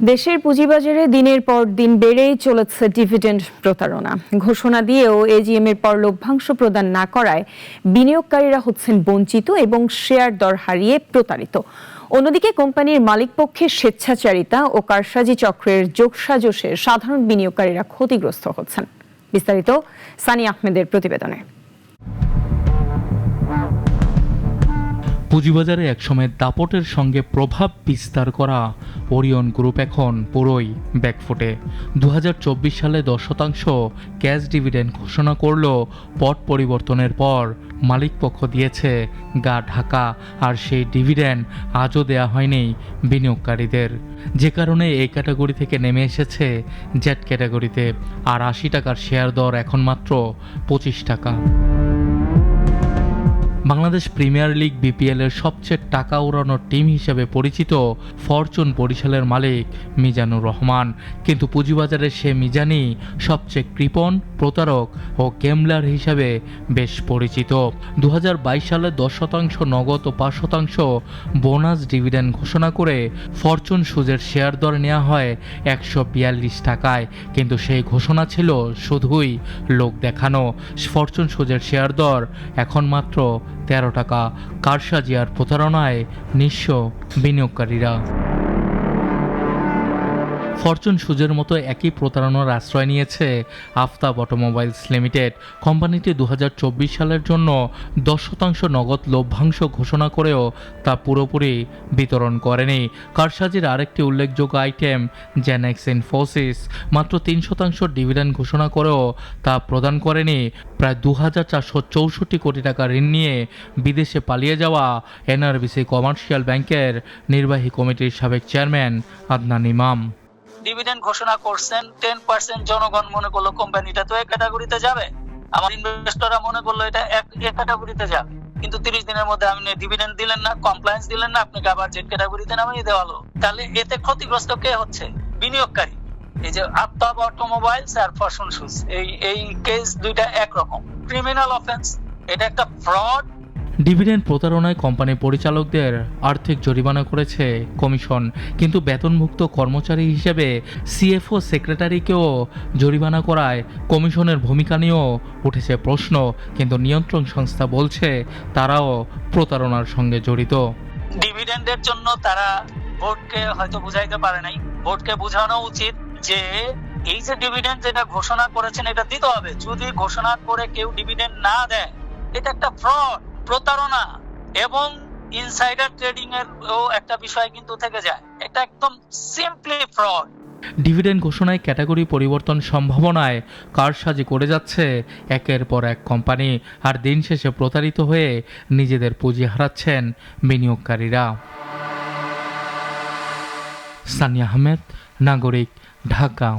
দেশের পুঁজিবাজারে দিনের পর দিন বেড়েই চলেছে ডিভিডেন্ড প্রতারণা। ঘোষণা দিয়েও এজিএম এর পর লভ্যাংশ প্রদান না করায় বিনিয়োগকারীরা হচ্ছেন বঞ্চিত এবং শেয়ার দর হারিয়ে প্রতারিত। অন্যদিকে কোম্পানির মালিকপক্ষের স্বেচ্ছাচারিতা ও কারসাজি চক্রের যোগসাজশে সাধারণ বিনিয়োগকারীরা ক্ষতিগ্রস্ত হচ্ছেন। বিস্তারিত সানি আহমেদের প্রতিবেদনে। পুঁজিবাজারে একসময় দাপটের সঙ্গে প্রভাব বিস্তার করা ওরিয়ন গ্রুপ এখন পুরোই ব্যাকফুটে। 2024 সালে 10% ক্যাশ ডিভিডেন্ড ঘোষণা করল, পট পরিবর্তনের পর মালিকপক্ষ দিয়েছে গা ঢাকা, আর সেই ডিভিডেন্ড আজও দেয়া হয়নি বিনিয়োগকারীদের, যে কারণে এই ক্যাটাগরি থেকে নেমে এসেছে জেড ক্যাটাগরিতে। আর 80 টাকার শেয়ার দর এখন মাত্র 25 টাকা। বাংলাদেশ প্রিমিয়ার লিগ বিপিএল এর সবচেয়ে টাকা উড়ানোর টিম হিসেবে পরিচিত ফরচুন বরিশালের মালিক মিজানুর রহমান, কিন্তু পুঁজিবাজারে সে মিজানই সবচেয়ে কৃপণ, প্রতারক ও গেমলার হিসেবে বেশ পরিচিত। 2022 সালে 10% নগদ ও 5% বোনাস ডিভিডেন্ড ঘোষণা করে ফরচুন সুজের শেয়ার দর নেওয়া হয় 142 টাকায়, কিন্তু সেই ঘোষণা ছিল শুধুই লোক দেখানো। ফরচুন সুজের শেয়ার দর এখন মাত্র 13 টাকা। কারসাজি আর প্রতারণায় নিঃস্ব বিনিয়োগকারীরা। ফরচুন সুজের মতো একই প্রতারণার আশ্রয় নিয়েছে আফতাব অটোমোবাইলস লিমিটেড। কোম্পানিটি 2024 সালের জন্য 10% নগদ লভ্যাংশ ঘোষণা করেও তা পুরোপুরি বিতরণ করেনি। কারসাজির আরেকটি উল্লেখযোগ্য আইটেম জেনেক্স ইনফোসিস মাত্র 3% ডিভিডেন্ড ঘোষণা করেও তা প্রদান করেনি। প্রায় 2464 কোটি টাকা ঋণ নিয়ে বিদেশে পালিয়ে যাওয়া এনআরবিসি কমার্শিয়াল ব্যাংকের নির্বাহী কমিটির সাবেক চেয়ারম্যান আদনান ইমাম। ডিভিডেন্ড ঘোষণা করছেন, 10% জনগণ মনে করলো কোম্পানিটা তো এক ক্যাটাগরিতে যাবে, আমার ইনভেস্টররা মনে করলো এটা এক ক্যাটাগরিতে যাবে, কিন্তু 30 দিনের মধ্যে আপনি ডিভিডেন্ড দিলেন না, কমপ্লায়েন্স দিলেন না, আপনাকে আবার জেড ক্যাটাগরিতে নামিয়ে দেওয়া হলো। তাহলে এতে ক্ষতিগ্রস্ত কে হচ্ছে? বিনিয়োগকারী। এই যে আফতাব অটোমোবাইলস আর ফরচুন সুজ, এই কেস দুইটা একরকম, ক্রিমিনাল অফেন্স, এটা একটা ফ্রড। ডিভিডেন্ড প্রতারণায় কোম্পানি পরিচালকদের আর্থিক জরিমানা করেছে কমিশন, কিন্তু বেতনভুক্ত কর্মচারী হিসেবে সিএফও সেক্রেটারিকেও জরিমানা করায় কমিশনের ভূমিকা নিয়েও উঠেছে প্রশ্ন। কিন্তু নিয়ন্ত্রণ সংস্থা বলছে তারাও প্রতারণার সঙ্গে জড়িত। ডিভিডেন্ডের জন্য তারা বোর্ডকে হয়তো বুঝাইতে পারে নাই। বোর্ডকে বোঝানো উচিত যে এই যে ডিভিডেন্ড যেটা ঘোষণা করেছেন এটা দিতে হবে। যদি ঘোষণা করে কেউ ডিভিডেন্ড না দেয়, এটা একটা ফ্রড, প্রতারণা, এবং ইনসাইডার ট্রেডিং এর একটা বিষয় কিন্তু থেকে যায়। এটা একদম সিম্পলি ফ্রড। ডিভিডেন্ড ঘোষণায় ক্যাটাগরি পরিবর্তন সম্ভাবনায় কারসাজি করে যাচ্ছে একের পর এক কোম্পানি, আর দিন শেষে প্রতারিত হয়ে নিজেদের পুঁজি হারাচ্ছেন বিনিয়োগকারীরা। সানি আহমেদ, নাগরিক, ঢাকা।